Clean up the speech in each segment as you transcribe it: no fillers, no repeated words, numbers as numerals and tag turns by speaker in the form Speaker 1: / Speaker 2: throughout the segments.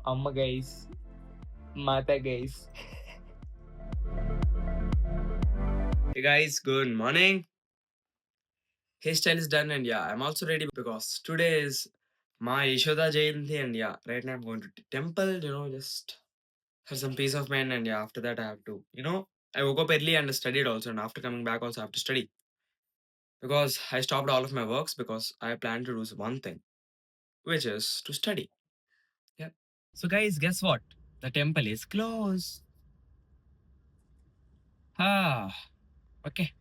Speaker 1: Amma guys, Mata guys. Hey guys, good morning. Hairstyle is done and yeah, I'm also ready because today is my Yashoda Jayanti and yeah, right now I'm going to temple, just for some peace of mind and yeah, after that I have to, I woke up early and studied also and after coming back also I have to study because I stopped all of my works because I plan to do one thing, which is to study. Yeah. So guys, guess what? The temple is closed. Ah, okay.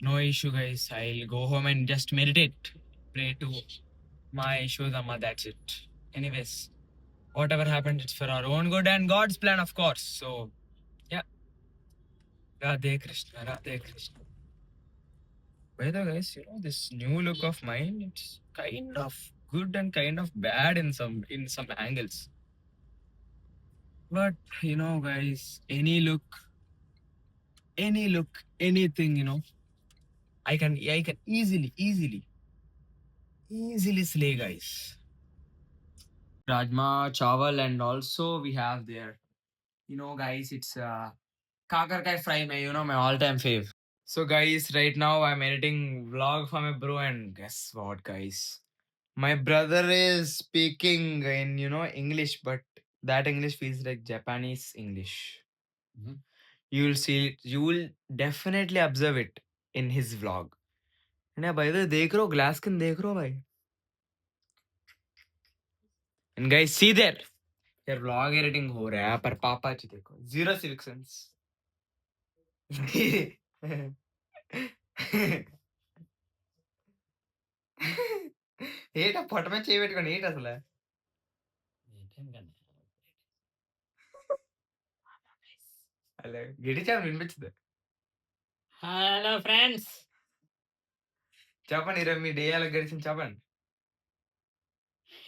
Speaker 1: No issue, guys. I'll go home and just meditate. Pray to my Shodama. That's it. Anyways, whatever happened, it's for our own good and God's plan, of course. So, yeah. Radhe Krishna, Radhe Krishna. By the way, guys, this new look of mine, it's kind of good and kind of bad in some angles. But guys, any look, anything, I can easily slay, guys. Rajma, chawal, and also we have there. Guys, it's kakarkai fry, my all-time fave. So, guys, right now I'm editing vlog for my bro, and guess what, guys? My brother is speaking in English, but that English feels like Japanese English. Mhm. You will see it. You will definitely observe it in his vlog. And yeah, by the way, देख रहे हो glass can देख रहे हो भाई. And guys, see there. यार vlog editing हो रहा है पर पापा जी देखो zero silk sense. ఏటా పొట్ట మీద చేయి పెట్టుకోండి ఏంటి అసలు అలా గిడిచాము వినిపించదు
Speaker 2: హలో ఫ్రెండ్స్,
Speaker 1: చెప్పండి ఈరోజు మీ డే ఎలా గడిచింది చెప్పండి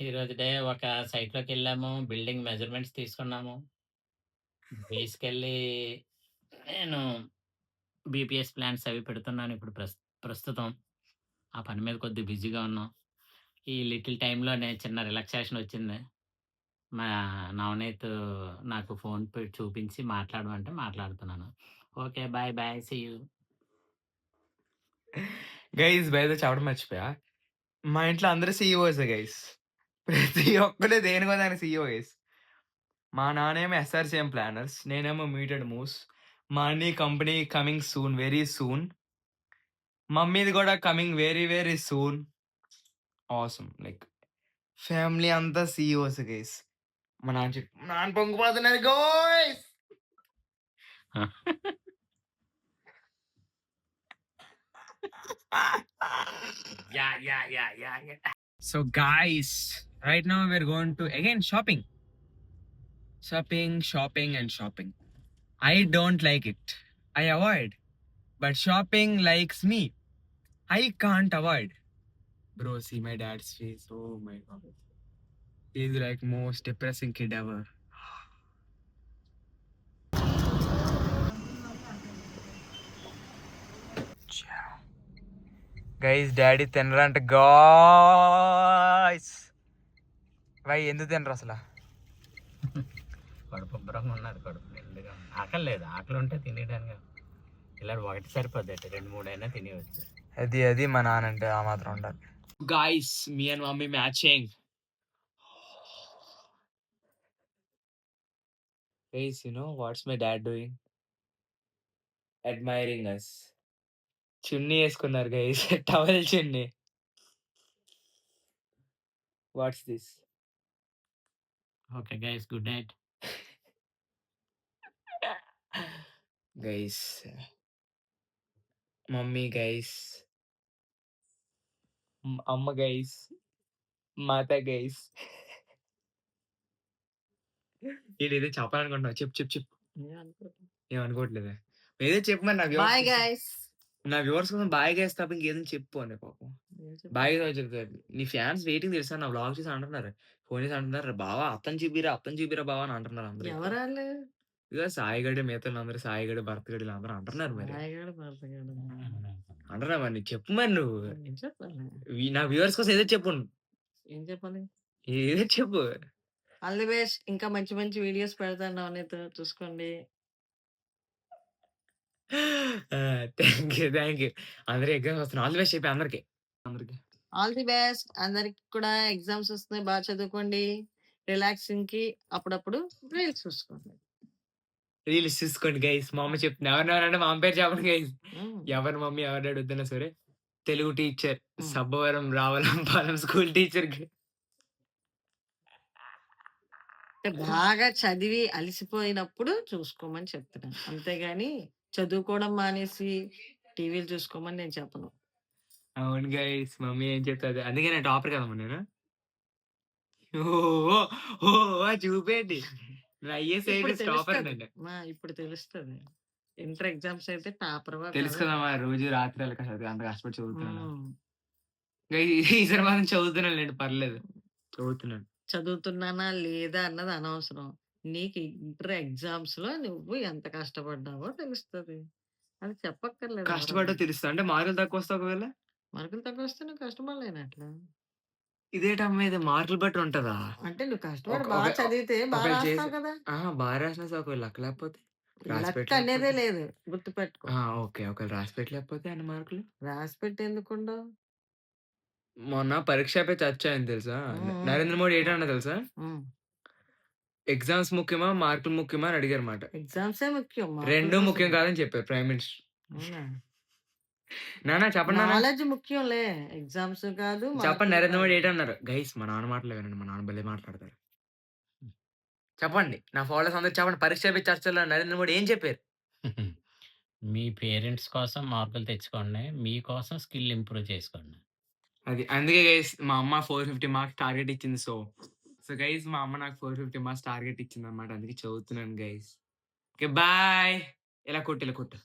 Speaker 2: ఈరోజు డే ఒక సైట్లోకి వెళ్ళాము, బిల్డింగ్ మెజర్మెంట్స్ తీసుకున్నాము. తీసుకెళ్ళి నేను బీపీఎస్ ప్లాన్స్ అవి పెడుతున్నాను ఇప్పుడు ప్రస్తుతం. ఆ పని మీద కొద్దిగా బిజీగా ఉన్నాం. ఈ లిటిల్ టైంలో నేను చిన్న రిలాక్సేషన్ వచ్చింది. మా నవనీత్ నాకు ఫోన్ చూపించి మాట్లాడమంటే మాట్లాడుతున్నాను. Okay, bye bye, see you.
Speaker 1: Guys బయట చెప్పడం మర్చిపోయా మా ఇంట్లో అందరూ సీఈఓస్ గైస్ ప్రతి ఒక్కడే దేనికో దాని సీఈఓ గైస్ మా నాన్నేమో ఎస్ఆర్సీఎం ప్లానర్స్ నేనేమో మ్యూటెడ్ మూవ్స్ మా అన్ని company coming soon very soon మమ్మీది కూడా coming very very soon awesome like family అంతా సీఈఓస్ గైస్ మా నాన్న పొంగిపోతున్నారు guys Yeah. So, guys, right now we're going to again shopping. Shopping, and shopping. I don't like it. I avoid. But shopping likes me. I can't avoid. Bro, see my dad's face. Oh my god. He's like most depressing kid ever. Guys, daddy తినరంట guys why ఎందుకు తినరు అసలు
Speaker 2: కడుపు ఉబ్బరంగా ఉన్నది, కడుపు నిండుగా ఉంది. ఆకలి లేదు, ఆకలి ఉంటే తినేయడానికి ఇలా ఒకటి సరిపోద్ది, 2-3 అయినా తినేవచ్చు.
Speaker 1: అది మా నాన్న అంటే ఆ మాత్రం ఉండాలి guys me and mummy matching Guys, what's my dad doing? Admiring us. చున్నీ వేసుకున్నారు guys towel chunni what's this
Speaker 2: okay guys, good night.
Speaker 1: Guys mummy guys అమ్మ గైస్ మాత గైస్ ఏదో చెప్పాలనుకుంటున్నావు చెప్పు ఏమనుకోవట్లేదా ఏదో చెప్పు మరి
Speaker 3: బాయ్ గైస్.
Speaker 1: నా వ్యూవర్స్ కోసం బాయ్ గైస్ తప్ప ఇంకేదో చెప్పు అని పాపం బాయ్ చెప్తారు నీ ఫ్యాన్స్ వెయిటింగ్ తెలుసా నా వ్లాగ్ చేసి అంటున్నారు ఫోన్ చేసి అంటున్నారు బావా అత్తని చూపిరా బావా అని అంటున్నారు అందరూ
Speaker 3: ఎవరాళ్ళు?
Speaker 1: ఇక సాయిగడి మిగతా అందరూ సాయిగడి భరతగడి అందరూ అంటున్నారు మరి అంటున్నా మరి నీకు చెప్పు మరి నువ్వు
Speaker 3: ఏం చెప్పాలి?
Speaker 1: నా వ్యూవర్స్ కోసం ఏదో చెప్పు
Speaker 3: ఏం చెప్పాలి?
Speaker 1: ఏదో చెప్పు
Speaker 3: ఆల్ ది బెస్ట్. ఇంకా మంచి మంచి వీడియోస్ పెడతాను నవనీత్ చూసుకోండి.
Speaker 1: Thank you. Thank you. అందరూ ఎగ్జామ్స్ వస్తున్నాయి. ఆల్ ది బెస్ట్ చెప్పి అందరికి. అందరికి.
Speaker 3: All the best. అందరికి కూడా ఎగ్జామ్స్ వస్తున్నాయి. బాగా చదువుకోండి. రిలాక్సింగ్‌కి అప్పుడప్పుడు రీల్స్ చూసుకోండి.
Speaker 1: రీల్స్ చూసుకోండి గైస్. మా అమ్మ చెప్తుంది. ఎవరినెవరంటే మా అమ్మ పేరు చెప్పండి గైస్.
Speaker 3: హ్మ్.
Speaker 1: ఎవరి మమ్మీ ఎవరిని అడుగుతున్నా సరే. తెలుగు టీచర్,
Speaker 3: హ్మ్.
Speaker 1: సబ్బవరం రావులంపాలెం స్కూల్ టీచర్‌కి.
Speaker 3: అంటే బాగా చదివి అలిసిపోయినప్పుడు చూసుకోమని చెప్తున్నాను. అంతేగాని చదువుకోవడం మానేసి టీవీలు చూసుకోమని నేను చెప్పను.
Speaker 1: అవును గైస్. మమ్మీ ఏం చెప్తది. అందుకే నేను టాపర్ కదమ్మా నేను. ఓహ్! ఓహ్! చూపేయండి. నేను ఐఏఎస్,
Speaker 3: ఇప్పుడు
Speaker 1: ఐపీఎస్ టాపర్
Speaker 3: తెలుస్తది.
Speaker 1: నేను.
Speaker 3: ఇప్పుడు తెలుస్తది. ఇంటర్ ఎగ్జామ్స్ అయితే టాపర్‌వా
Speaker 1: తెలుసు
Speaker 3: కాదా?
Speaker 1: కదమ్మా రోజు రాత్రి అంత కష్టపడి చదువుతున్నాను.
Speaker 3: హ్మ్.
Speaker 1: ఈసారి మాత్రం చదువుతున్నానులెండి పర్లేదు. చదువుతున్నాను.
Speaker 3: చదువుతున్నానా లేదా అన్నది అనవసరం. నీకు ఇంటర్ ఎగ్జామ్స్‌లో నువ్వు ఎంత కష్టపడ్డావో తెలుస్తది. అది చెప్పక్కర్లేదు
Speaker 1: కష్టపడ్డా
Speaker 3: ఎవరన్నా.
Speaker 1: తెలుస్తదా? అంటే మార్కులు తక్కువొస్తే ఒకవేళ?
Speaker 3: మార్కులు తక్కువొస్తే నువ్వు కష్టపడలేనట్లా.
Speaker 1: ఇదేటమ్మా ఇది మార్కులు బట్టి ఉంటదా?
Speaker 3: అంటే నువ్వు కష్టపడి
Speaker 1: ఒక
Speaker 3: బా
Speaker 1: ఒక
Speaker 3: చదివితే బా
Speaker 1: ఒకవేళ చేసి
Speaker 3: రాస్తావు కదా!
Speaker 1: బాగా రాసినా సరే ఒకవేళ లక్ లేకపోతే? రాసి
Speaker 3: లక్ అనేదే
Speaker 1: పెట్టలేకపోతే?
Speaker 3: లేదు. గుర్తుపెట్టుకో.
Speaker 1: ఓకే. ఒకవేళ రాసి పెట్టలేకపోతే అన్ని మార్కులు?
Speaker 3: రాసిపెట్టి ఎందుకుండవు?
Speaker 1: మొన్న పరీక్ష అయిపోయి చచ్చాను తెలుసా?
Speaker 3: హ్మ్. హ్మ్.
Speaker 1: నరేంద్ర మోడీ ఏటన్నాడో తెలుసా?
Speaker 3: హ్మ్.
Speaker 1: ఎగ్జామ్స్ ముఖ్యమా? మార్కులు ముఖ్యమా? అని అడిగారుమాట.
Speaker 3: ఎగ్జామ్సే ముఖ్యం. మార్కుల
Speaker 1: 2
Speaker 3: కోసం
Speaker 1: ముఖ్యం కాదని చెప్పారు ప్రైమ్ మినిస్టర్.
Speaker 3: అవునా?
Speaker 1: నాన్న చెప్పండి నాన్న.
Speaker 3: నాలెడ్జ్ ముఖ్యంలే. ఎగ్జామ్స్ కాదు,
Speaker 1: చెప్పండి
Speaker 3: మార్కులు
Speaker 1: నరేంద్ర మోడీ
Speaker 3: కాదు.
Speaker 1: ఏటన్నారు? గైస్ మా నాన్న మాటలే వినండి. మా నాన్న భలే మాట్లాడతారు. చెప్పండి. నా ఫాలోవర్స్ అందరికి చెప్పండి. పరీక్ష పే చర్చలో నరేంద్ర మోడీ ఏం చెప్పారు?
Speaker 2: మీ పేరెంట్స్ కోసం మార్కులు తెచ్చుకోండి. మీకోసం స్కిల్ ఇంప్రూవ్ చేసుకోండి.
Speaker 1: అది. అందుకే గైస్ మా అమ్మ 450 మార్క్స్ టార్గెట్ ఇచ్చింది. గైస్ మా అమ్మ నాకు 450 మార్క్స్ టార్గెట్ ఇచ్చిందన్నమాట. అందుకే చదువుతున్నాను గైస్. ఓకే. బాయ్. ఇలా కొట్టు.